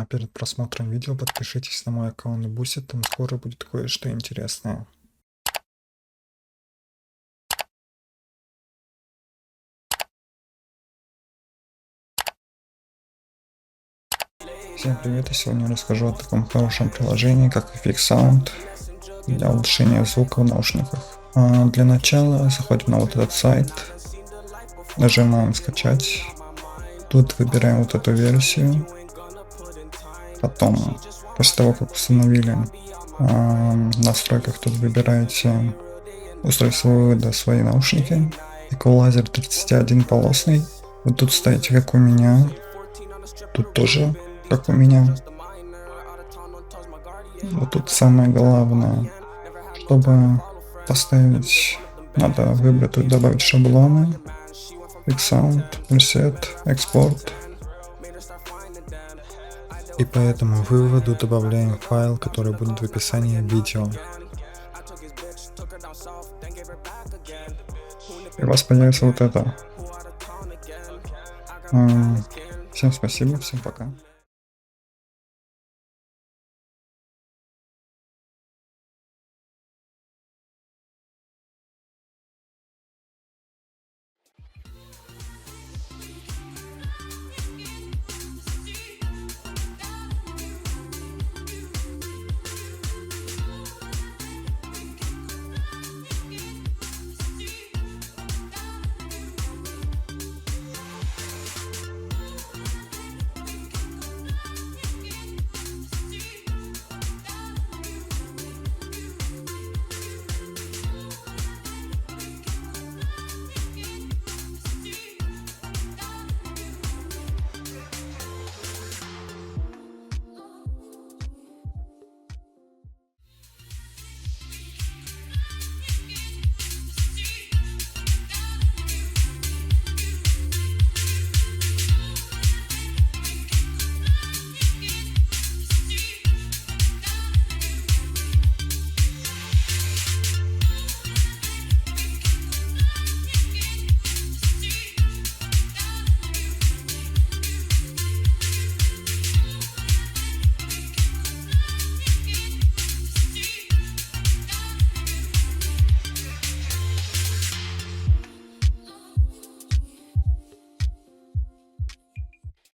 А перед просмотром видео подпишитесь на мой аккаунт Boosted, там скоро будет кое-что интересное. Всем привет, и сегодня расскажу о таком хорошем приложении, как FX Sound, для улучшения звука в наушниках. Для начала заходим на вот этот сайт, нажимаем скачать, тут выбираем вот эту версию, потом, после того как установили, в настройках тут выбираете устройство вывода свои наушники, эквалайзер 31 полосный, вот тут ставите как у меня, тут тоже как у меня. Вот тут самое главное, чтобы поставить, надо выбрать, тут добавить шаблоны, Sound, Preset, Export. И по этому выводу добавляем файл, который будет в описании видео. И у вас появится вот это. Всем спасибо, всем пока.